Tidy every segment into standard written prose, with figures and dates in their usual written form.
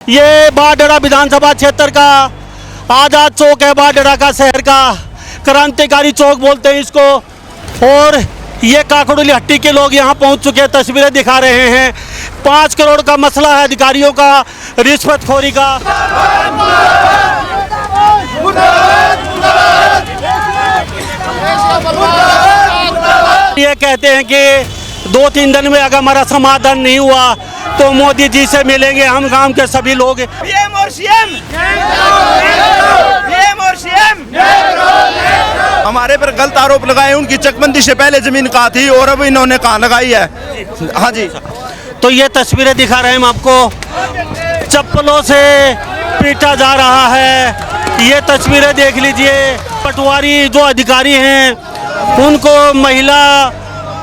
ये बाडड़ा विधानसभा क्षेत्र का आजाद चौक है। बाडड़ा का शहर का क्रांतिकारी चौक बोलते हैं इसको। और ये काकड़ोली हट्टी के लोग यहाँ पहुँच चुके हैं, तस्वीरें दिखा रहे हैं। 5 करोड़ का मसला है अधिकारियों का, रिश्वतखोरी का। ये कहते हैं कि 2-3 दिन में अगर हमारा समाधान नहीं हुआ तो मोदी जी से मिलेंगे हम गांव के सभी लोग। पीएम और सीएम, पीएम और सीएम। हमारे पर गलत आरोप लगाए, उनकी चकबंदी से पहले जमीन कहाँ थी और अब इन्होंने कहाँ लगाई है। हाँ जी, तो ये तस्वीरें दिखा रहे हैं हम आपको, चप्पलों से पीटा जा रहा है। ये तस्वीरें देख लीजिए। पटवारी जो अधिकारी हैं उनको महिला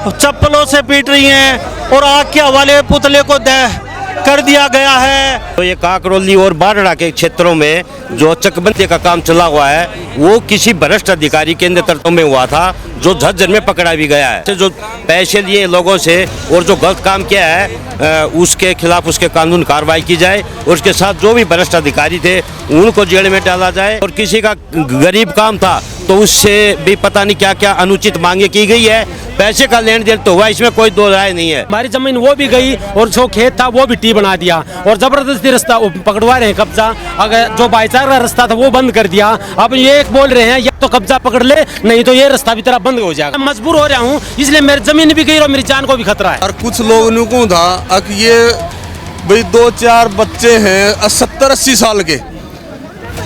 चप्पलों से पीट रही हैं और आग के हवाले पुतले को दह कर दिया गया है। तो ये काकड़ोली और बाडड़ा के क्षेत्रों में जो चकबंदी का काम चला हुआ है वो किसी भ्रष्ट अधिकारी के नेतृत्व में हुआ था, जो झज्जर में पकड़ा भी गया है। जो पैसे लिए लोगों से और जो गलत काम किया है उसके खिलाफ उसके कानून कार्रवाई की जाए और उसके साथ जो भी भ्रष्ट अधिकारी थे उनको जेल में डाला जाए। और किसी का गरीब काम था तो उससे भी पता नहीं क्या क्या अनुचित मांगे की गई है। पैसे का लेन देन तो हुआ, इसमें कोई दो राय नहीं है। हमारी जमीन वो भी गई और जो खेत था वो भी टी बना दिया और जबरदस्ती रास्ता पकड़वा रहे हैं कब्जा। अगर जो भाईचारा रास्ता था वो बंद कर दिया। अब ये एक बोल रहे हैं या तो कब्जा पकड़ ले, नहीं तो ये रास्ता भी तेरा बंद हो जाएगा। मजबूर हो रहा हूँ, इसलिए मेरी जमीन भी गई और मेरी जान को भी खतरा है। और कुछ लोगों को था कि ये भाई 2-4 बच्चे हैं 70-80 साल के,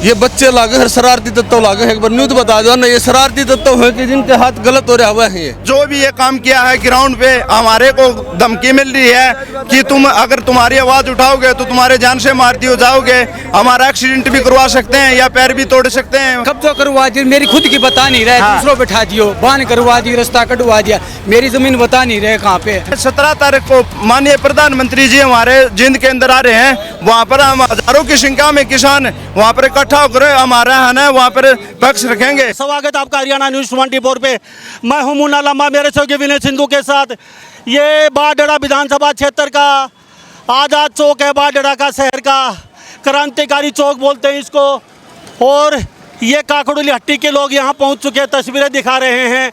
ये बच्चे लागे हर शरारती तत्व लागे। एक बार न्यूज बता दो ना, ये शरारती तत्व है कि जिनके हाथ गलत हो रहा हुआ है। ये जो भी ये काम किया है ग्राउंड पे, हमारे को धमकी मिल रही है कि तुम अगर तुम्हारी आवाज उठाओगे तो तुम्हारे जान से मार दिए जाओगे, हमारा एक्सीडेंट भी करवा सकते हैं या पैर भी तोड़ सकते हैं। कब्जा करवा दी, मेरी खुद की बता नहीं रहे। हाँ। दूसरों बैठा दियो, बांध करवा दी, रास्ता कटवा दिया, मेरी जमीन बता नहीं रहे कहाँ पे। 17 तारीख को माननीय प्रधानमंत्री जी हमारे जिंद के अंदर आ रहे हैं। वहाँ पर हम हजारों की संख्या में किसान वहाँ पर इकट्ठा होकर हमारा है ना वहाँ पर पक्ष रखेंगे। स्वागत आपका हरियाणा न्यूज 24 पे। मैं हूं मुन्ना लम्बा, मेरे सहयोगी विनय सिंधु के साथ। ये बाडड़ा विधानसभा क्षेत्र का आजाद चौक है। बाडड़ा का शहर का क्रांतिकारी चौक बोलते हैं इसको। और ये काकड़ोली हट्टी के लोग यहाँ पहुँच चुके हैं, तस्वीरें दिखा रहे हैं।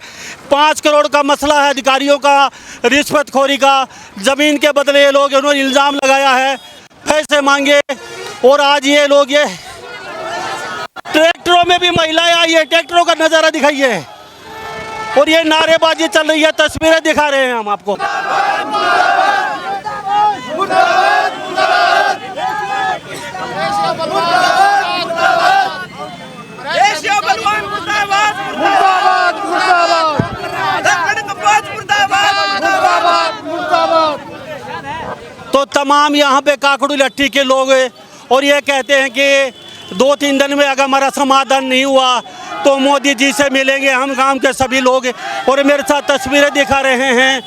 5 करोड़ का मसला है अधिकारियों का, रिश्वतखोरी का। ज़मीन के बदले ये लोग उन्होंने इल्ज़ाम लगाया है, पैसे मांगे। और आज ये लोग ये ट्रैक्टरों में भी महिलाएं आई है, ट्रैक्टरों का नज़ारा दिखाइए। और ये नारेबाजी चल रही है, तस्वीरें दिखा रहे हैं हम आपको। तो तमाम यहाँ पे काकड़ोली हट्टी के लोग और ये कहते हैं कि 2-3 दिन में अगर हमारा समाधान नहीं हुआ तो मोदी जी से मिलेंगे हम गांव के सभी लोग। और मेरे साथ तस्वीरें दिखा रहे हैं।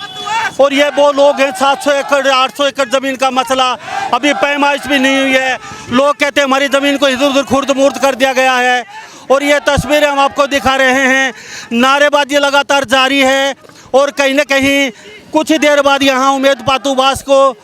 और ये वो लोग हैं, 700 एकड़ 800 एकड़ ज़मीन का मसला, अभी पैमाइश भी नहीं हुई है। लोग कहते हैं हमारी ज़मीन को इधर उधर खुर्द मुर्द कर दिया गया है। और ये तस्वीरें हम आपको दिखा रहे हैं। नारेबाजी लगातार जारी है। और कहीं ना कहीं कुछ ही देर बाद यहाँ उमेद पातूबास को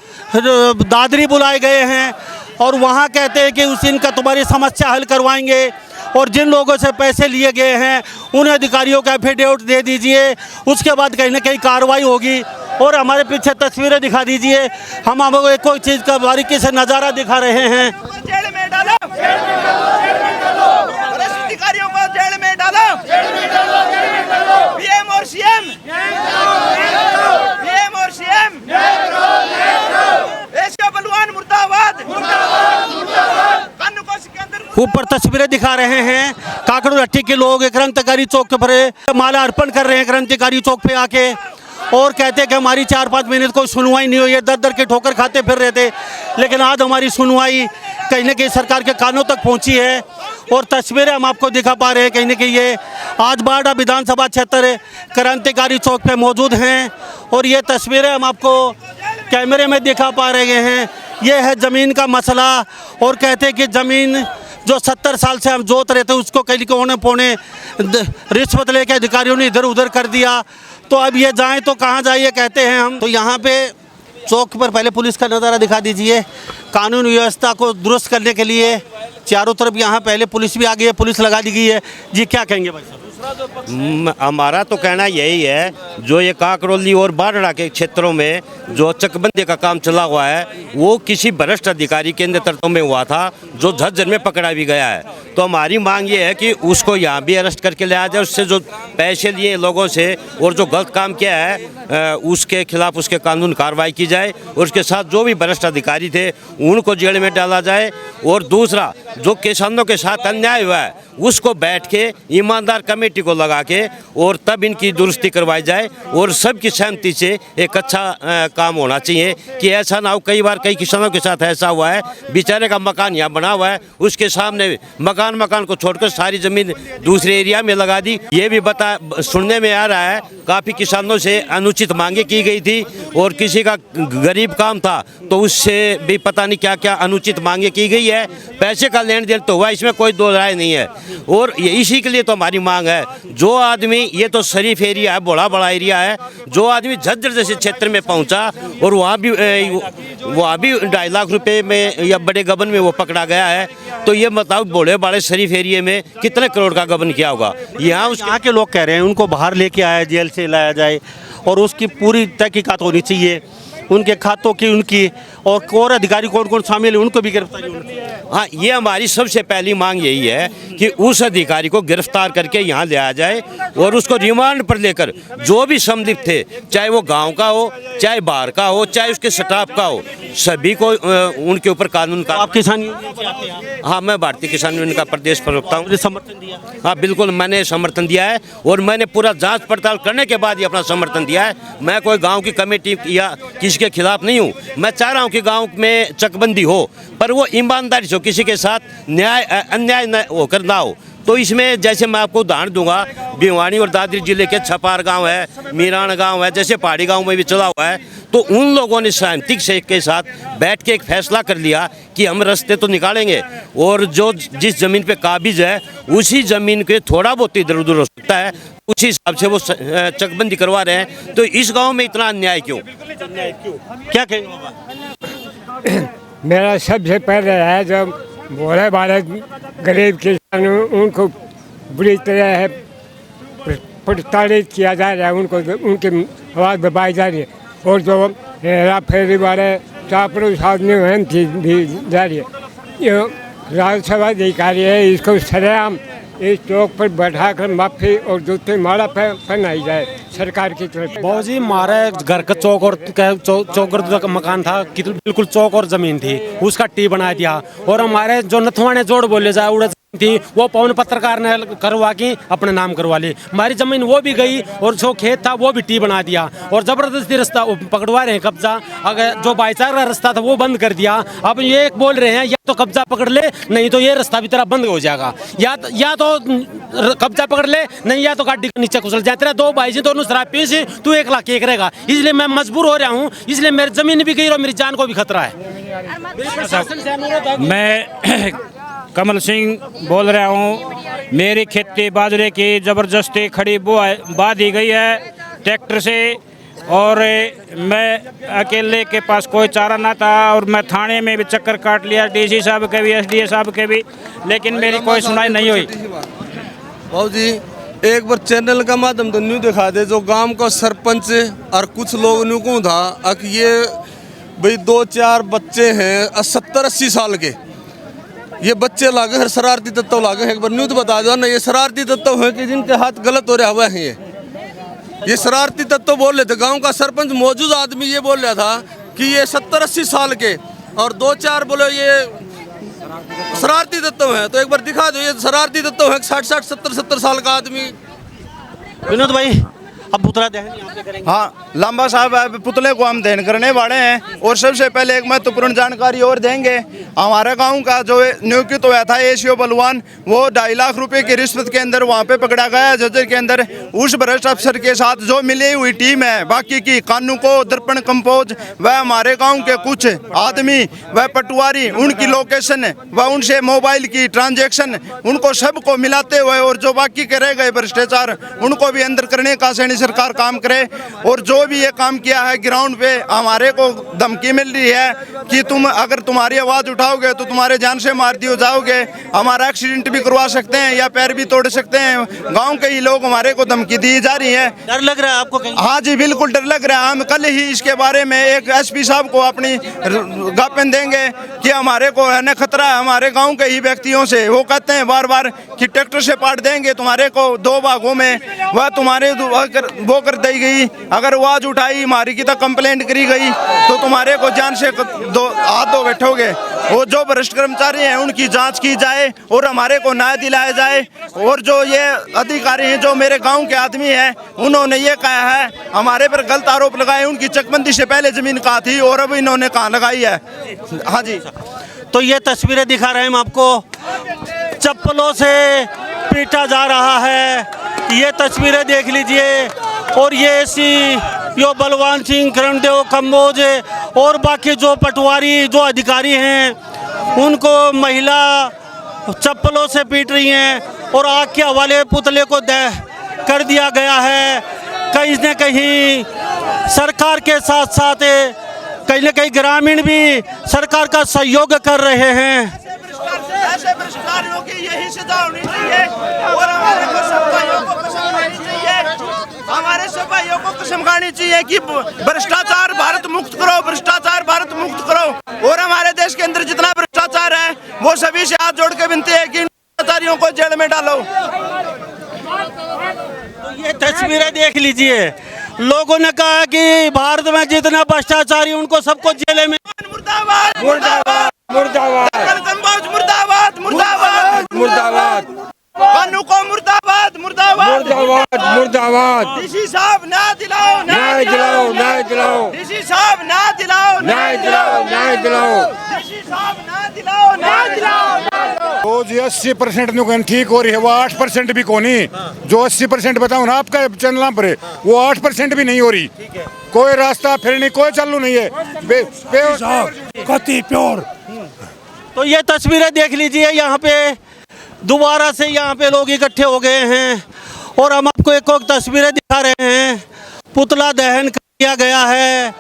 दादरी बुलाए गए हैं और वहाँ कहते हैं कि उस दिन का तुम्हारी समस्या हल करवाएंगे। और जिन लोगों से पैसे लिए गए हैं उन अधिकारियों का एफिडेविट दे दीजिए, उसके बाद कहीं ना कहीं कार्रवाई होगी। और हमारे पीछे तस्वीरें दिखा दीजिए, हम आपको एक कोई चीज़ का बारीकी से नज़ारा दिखा रहे हैं। जेल में डालो, अधिकारियों को जेल में डालो, पीएम और सीएम, पीएम और सीएम। बलवान मुर्दाबाद। ऊपर तस्वीरें दिखा रहे हैं। काकड़ोली हट्टी के लोग क्रांतिकारी चौक के पर माला अर्पण कर रहे हैं क्रांतिकारी चौक पे आके। और कहते हैं कि हमारी 4-5 महीने कोई सुनवाई नहीं हुई है, दर के ठोकर खाते फिर रहे थे। लेकिन आज हमारी सुनवाई कहीं ना कहीं सरकार के कानों तक पहुंची है। और तस्वीरें हम आपको दिखा पा रहे हैं कहीं ना कहीं ये आज बाडड़ा विधानसभा क्षेत्र क्रांतिकारी चौक पे मौजूद हैं। और ये तस्वीरें हम आपको कैमरे में दिखा पा रहे हैं। ये है ज़मीन का मसला। और कहते हैं कि ज़मीन जो 70 साल से हम जोत रहे थे उसको कहीं कोने पौने रिश्वत लेके अधिकारियों ने इधर उधर कर दिया। तो अब ये जाएं तो कहाँ जाइए कहते हैं हम। तो यहाँ पे चौक पर पहले पुलिस का नज़ारा दिखा दीजिए। कानून व्यवस्था को दुरुस्त करने के लिए चारों तरफ यहाँ पहले पुलिस भी आ गई है, पुलिस लगा दी गई है जी, क्या कहेंगे भाई साहब? हमारा तो कहना यही है, जो ये काकरोली और बाढ़ड़ा के क्षेत्रों में जो चकबंदी का काम चला हुआ है वो किसी भ्रष्ट अधिकारी के नेतृत्व में हुआ था, जो झज्जर में पकड़ा भी गया है। तो हमारी मांग ये है कि उसको यहाँ भी अरेस्ट करके लाया जाए, उससे जो पैसे लिए लोगों से और जो गलत काम किया है उसके खिलाफ उसके कानून कार्रवाई की जाए, और उसके साथ जो भी भ्रष्ट अधिकारी थे उनको जेल में डाला जाए। और दूसरा, जो किसानों के साथ अन्याय हुआ है उसको बैठ के ईमानदार कमेटी को लगा के और तब इनकी दुरुस्ती करवाई जाए, और सबकी सहमति से एक अच्छा काम होना चाहिए कि ऐसा ना हो। कई बार कई किसानों के साथ ऐसा हुआ है, बेचारे का मकान यहाँ बना हुआ है, उसके सामने मकान को छोड़कर सारी ज़मीन दूसरे एरिया में लगा दी। ये भी सुनने में आ रहा है काफ़ी किसानों से अनुचित मांगे की गई थी, और किसी का गरीब काम था तो उससे भी पता नहीं क्या क्या अनुचित मांगे की गई है। पैसे का लेन देन तो हुआ, इसमें कोई दो राय नहीं है। और इसी के लिए तो हमारी मांग है, जो आदमी, ये तो शरीफ एरिया है, बड़ा एरिया है, जो आदमी झज्जर जैसे क्षेत्र में पहुंचा और वहाँ भी 2.5 लाख रुपए में या बड़े गबन में वो पकड़ा गया है, तो ये बताओ बड़े शरीफ एरिया में कितने करोड़ का गबन किया होगा। यहाँ के लोग कह रहे हैं उनको बाहर लेके आया, जेल से लाया जाए और उसकी पूरी तहकीकात होनी चाहिए, उनके खातों की, उनकी और अधिकारी कौन कौन शामिल है उनको भी गिरफ्तारी होनी चाहिए। हाँ, ये हमारी सबसे पहली मांग यही है कि उस अधिकारी को गिरफ्तार करके यहाँ ले आया जाए और उसको रिमांड पर लेकर जो भी संदिग्ध थे, चाहे वो गांव का हो, चाहे बाहर का हो, चाहे उसके स्टाफ का हो, सभी को उनके ऊपर कानून का। आप किसान यूनियन से आते हैं? हाँ, मैं भारतीय किसान यूनियन का प्रदेश प्रवक्ता हूँ। समर्थन दिया? हाँ बिल्कुल, मैंने समर्थन दिया है और मैंने पूरा जांच पड़ताल करने के बाद ही अपना समर्थन दिया है। मैं कोई गाँव की कमेटी या किसी के खिलाफ नहीं हूँ। मैं चाह रहा हूँ कि गाँव में चकबंदी हो, पर वो ईमानदारी से हो, किसी के साथ अन्याय न होकर ना हो। तो इसमें जैसे मैं आपको उदाहरण दूंगा, भिवानी और दादरी जिले के छपार गांव है, मीरान गांव है, जैसे पहाड़ी गांव में भी चला हुआ है, तो उन लोगों ने सहमति के साथ बैठ के एक फैसला कर लिया कि हम रास्ते तो निकालेंगे, और जो जिस जमीन पे काबिज है उसी जमीन के थोड़ा बहुत इधर उधर हो सकता है, उसी हिसाब से वो चकबंदी करवा रहे हैं। तो इस गाँव में इतना अन्याय क्यों? क्या कहेंगे? मेरा सबसे पहले है, जब भोले भाले गरीब किसान उनको बुरी तरह है प्रताड़ित किया जा रहा है, उनको उनकी आवाज़ दबाई जा रही है, और जो हेरा फेरी वाले चापड़ूस आदमी हैं भी जा रही है। ये राज्यसभा अधिकारी है, इसको सरेआम इस चौक पर बैठाकर माफी और जूते माला पहनाई जाए सरकार की तरफ। बहुत जी, हमारे घर का चौक और चौक मकान था, बिल्कुल चौक और जमीन थी, उसका टी बना दिया। और हमारे जो नथवाने जोड़ बोले जाए उड़ा थी, वो पवन पत्रकार ने करवा के अपने नाम करवा ली। हमारी जमीन वो भी गई और जो खेत था वो भी टी बना दिया, और जबरदस्ती रास्ता पकड़वा रहे हैं कब्जा। अगर जो भाईचारा रास्ता था वो बंद कर दिया। अब ये एक बोल रहे हैं या तो कब्जा पकड़ ले, नहीं तो ये रास्ता भी तेरा बंद हो जाएगा, या तो कब्जा पकड़ ले, नहीं या तो गाड़ी के नीचे घुसल जाए। तेरा 2 भाई से, दोनों शराब पी से, तू 1 लाख एक रहेगा। इसलिए मैं मजबूर हो रहा हूँ, इसलिए मेरी जमीन भी गई और मेरी जान को भी खतरा है। मैं कमल सिंह बोल रहा हूँ। मेरी खेती बाजरे की ज़बरदस्ती खड़ी बा दी गई है ट्रैक्टर से, और मैं अकेले के पास कोई चारा ना था, और मैं थाने में भी चक्कर काट लिया, डीसी साहब के भी, एसडीए साहब के भी, लेकिन मेरी कोई सुनाई नहीं हुई। बाबू जी, एक बार चैनल का माध्यम तो न्यू दिखा दे, जो गांव का सरपंच और कुछ लोग न्यू को था कि ये भाई 2-4 बच्चे हैं 70-80 साल के, ये बच्चे लागे हर शरारती तत्व लागे हैं। एक बार न्यू तो बता दो ना, ये शरारती तत्व है कि जिनके हाथ गलत हो रहा हुआ है। ये शरारती तत्व बोल रहे थे। गांव का सरपंच मौजूद आदमी ये बोल रहा था कि ये 70-80 साल के, और 2-4 बोले ये शरारती तत्व है। तो एक बार दिखा दो, ये शरारती तत्व है 60-60, 70-70 साल का आदमी। विनोद भाई, अब पुतला दहन यहाँ पे करेंगे। हाँ, लांबा साहब पुतले को हम दहन करने वाले हैं, और सबसे पहले एक महत्वपूर्ण जानकारी और देंगे। हमारे गांव का जो नियुक्त हुआ था एसीओ बलवान, वो 2.5 लाख रुपए की रिश्वत के अंदर वहां पे पकड़ा गया झज्जर के अंदर। उस भ्रष्ट अफसर के साथ जो मिली हुई टीम है, बाकी की कानू को, दर्पण कंपोज, वह हमारे गाँव के कुछ आदमी, वह पटवारी, उनकी लोकेशन, वह उनसे मोबाइल की ट्रांजेक्शन, उनको सबको मिलाते हुए, और जो बाकी के रह गए भ्रष्टाचार उनको भी अंदर करने का सरकार काम करे। और जो भी ये काम किया है ग्राउंड पे, हमारे को धमकी मिल रही है कि तुम अगर तुम्हारी आवाज़ उठाओगे तो तुम्हारे जान से मार दिए जाओगे, हमारा एक्सीडेंट भी करवा सकते हैं या पैर भी तोड़ सकते हैं। गाँव के ही लोग हमारे को धमकी दी जा रही है। डर लग रहा है आपको कहीं? हाँ जी, बिल्कुल डर लग रहा है। हम कल ही इसके बारे में एक एसपी साहब को अपनी ज्ञापन देंगे कि हमारे को है ना खतरा है हमारे गांव के ही व्यक्तियों से। वो कहते हैं बार बार कि ट्रैक्टर से पाट देंगे तुम्हारे को 2 भागों में, वह तुम्हारे वो कर दी गई। अगर आवाज उठाई हमारी की तो कंप्लेंट करी गई तो तुम्हारे को जान से हाथ धो बैठोगे। वो जो भ्रष्ट कर्मचारी हैं उनकी जांच की जाए और हमारे को न्याय दिलाया जाए। और जो ये अधिकारी हैं जो मेरे गाँव के आदमी हैं, उन्होंने ये कहा है हमारे पर गलत आरोप लगाए, उनकी चकबंदी से पहले जमीन कहाँ थी और अब इन्होंने कहाँ लगाई है। हाँ जी, तो ये तस्वीरें दिखा रहे हैं हम आपको, चप्पलों से पीटा जा रहा है। ये तस्वीरें देख लीजिए। और ये यो बलवान सिंह, करणदेव कम्बोज और बाकी जो पटवारी जो अधिकारी हैं उनको महिला चप्पलों से पीट रही हैं और आग के हवाले पुतले को दह कर दिया गया है। कहीं न कहीं सरकार के साथ साथ कहीं न कहीं ग्रामीण भी सरकार का सहयोग कर रहे हैं। ऐसे भ्रष्टाचारियों की यही सजा होनी चाहिए और हमारे को सफाइयों को कसम खानी चाहिए। हमारे सफाइयों को कसम खानी चाहिए कि भ्रष्टाचार भारत मुक्त करो, भ्रष्टाचार भारत मुक्त करो। और हमारे देश के अंदर जितना भ्रष्टाचार है वो सभी से हाथ जोड़ के विनती है कि भ्रष्टाचारियों को जेल में डालो। ये तस्वीरें देख लीजिए। लोगों ने कहा कि भारत में जितना भ्रष्टाचारी उनको सबको जेल में। मुर्दाबाद मुर्दाबाद मुर्दाबाद मुर्दाबाद मुर्दाबाद मुर्दाबाद कानू को मुर्दाबाद मुर्दाबाद मुर्दाबाद मुर्दाबाद। डीसी साहब न्याय दिलाओ, न्याय दिलाओ, न्याय दिलाओ। डीसी साहब न्याय दिलाओ, न्याय दिलाओ, न्याय दिलाओ। डीसी साहब न्याय दिलाओ, न्याय दिलाओ। तो जी 80% नुकसान ठीक हो रही है, वो 8% भी को नहीं। जो 80% बताऊँ ना आपका चैनल पर, वो 8% भी नहीं हो रही। कोई रास्ता फिर नहीं, कोई चालू नहीं है। कति प्योर। तो ये तस्वीरें देख लीजिए। यहाँ पे दोबारा से यहाँ पे लोग इकट्ठे हो गए हैं और हम आपको एक तस्वीरें दिखा रहे हैं। पुतला दहन कर दिया गया है।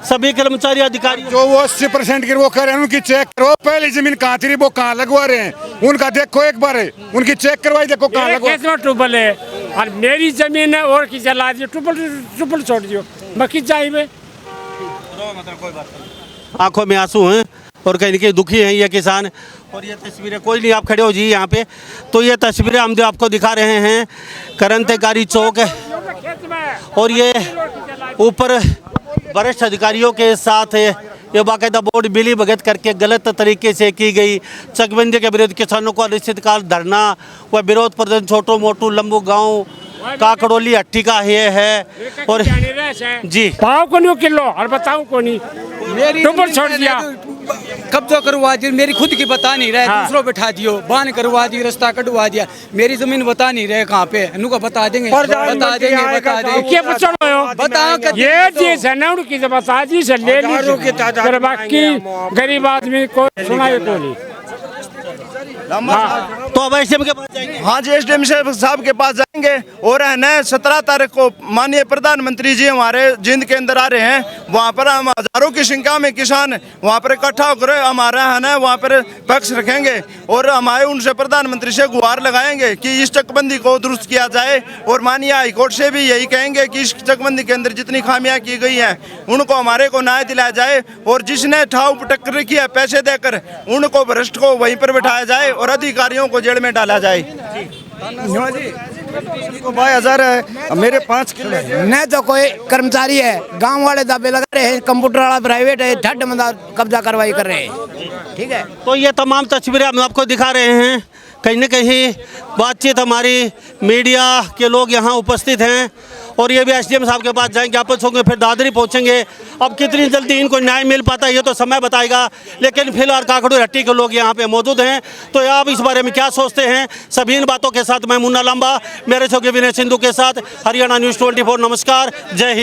सभी कर्मचारी अधिकारी जो वो 80% की वो कर रहे हैं, उनकी चेक करो। पहली जमीन कहाँ थी वो कहाँ लगवा रहे हैं, उनका देखो एक बार है, उनकी चेक करवाई, देखो कहाँ लगवा। ट्यूबल है और मेरी जमीन है और की जला दियो, ट्यूबल छोड़ दियो, बाकी चाहिए। आंखों में आंसू हैं और कहीं न कहीं दुखी हैं ये किसान। और ये तस्वीरें, कोई नहीं आप खड़े हो जी यहाँ पे। तो ये तस्वीरें हम जो आपको दिखा रहे हैं क्रांतिकारी चौक है और ये ऊपर वरिष्ठ अधिकारियों के साथ ये बाकायदा बोर्ड मिली भगत करके गलत तरीके से की गई चकबंदी के विरुद्ध किसानों को अनिश्चितकाल धरना व विरोध प्रदर्शन छोटो मोटू लंबू गांव काकड़ोली हट्टी का ये है। और जी पाव को नहीं किलो और बताऊं को नहीं, ट्यूबल छोड़ दिया, कब्जा करवा दिया। मेरी खुद की बता नहीं रहे, दूसरों बैठा दियो, बांध करवा दी, रास्ता कटवा दिया। मेरी जमीन बता नहीं रहे कहाँ पे, इनको बता देंगे, बता देंगे, बता देंगे। बताओ ये चीज है ना उनकी बता दी से ले लीजिए, बाकी गरीब आदमी को सुनाए को नहीं। तो अब एसडीएम के पास जाएंगे। हाँ जी, एसडीएम साहब के पास जाएंगे। और है ना 17 तारीख को माननीय प्रधानमंत्री जी हमारे जिंद के अंदर आ रहे हैं। वहाँ पर हम हजारों की संख्या में किसान वहाँ पर इकट्ठा होकर हमारा है ना वहाँ पर पक्ष रखेंगे और हमारे उनसे प्रधानमंत्री से गुहार लगाएंगे कि इस चकबंदी को दुरुस्त किया जाए। और माननीय हाईकोर्ट से भी यही कहेंगे कि इस चकबंदी के अंदर जितनी खामियां की गई हैं उनको हमारे को न्याय दिलाया जाए। और जिसने ठाव टक्कर किया पैसे देकर, उनको भ्रष्ट को वहीं पर बिठाया जाए और अधिकारियों को जेल में डाला जाए। मेरे 5 किलो न तो कोई कर्मचारी है, गांव वाले दावे लगा रहे हैं, कंप्यूटर वाला प्राइवेट है, ठड कब्जा कार्रवाई कर रहे हैं। ठीक है, तो ये तमाम तस्वीरें हम आपको दिखा रहे हैं। कहीं न कहीं बातचीत हमारी मीडिया के लोग यहाँ उपस्थित हैं और ये भी एसडीएम साहब के पास जाएंगे, आपस होंगे, फिर दादरी पहुँचेंगे। अब कितनी जल्दी इनको न्याय मिल पाता है ये तो समय बताएगा, लेकिन फिलहाल काकड़ू हट्टी के लोग यहाँ पे मौजूद हैं। तो आप इस बारे में क्या सोचते हैं? सभी इन बातों के साथ मैं मुन्ना लंबा, मेरे सहयोगी विनय सिंधु के साथ, हरियाणा न्यूज़ 24। नमस्कार, जय हिंद।